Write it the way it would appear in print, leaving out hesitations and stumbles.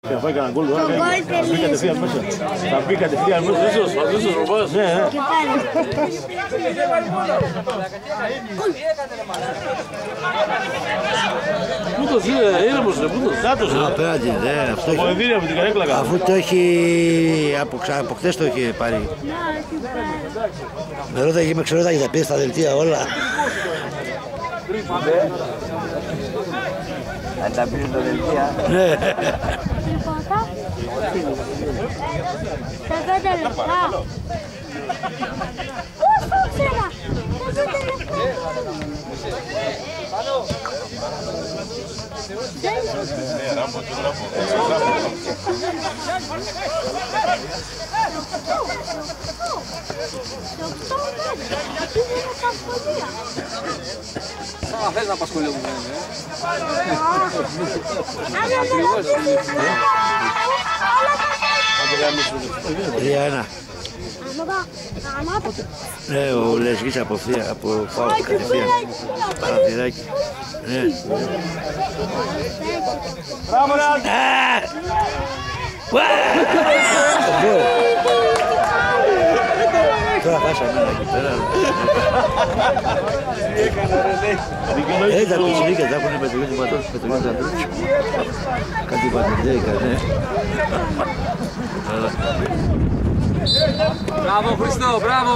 Θα φάει κανένα γκολ τώρα, θα μπει κατευθείαν μέσα. Θα μπει κατευθείαν μέσα. Ίσως ρομπάς. Ναι, ναι. Πού το ζει, ήρεμος είναι, πού το στάτος. Απέναντι, ναι, αυτό έχει. Από την καρέκλακα. Αφού το έχει, από χτες το έχει πάρει. Με ξερώταγε, τα πει στα δελτία όλα. Αν τα πήρε τα δελτία. Ναι. Τα 5 λεπτά. Πώς το ξέρα. Τα 5 λεπτά. Θες να απασχολούμε. Ριάννα. Ναι, ο Λεσγής από πάω κατευθείαν. Παραθυράκι. Ναι. Μπράβο, Ραλ! Τώρα χάσαμε εκεί πέρα. Τα πιτσιρίκια τα έχουν με το ίδιο πατρότσι. Κάτι πατεντέικα, ναι. Μπράβο Χριστό, μπράβο!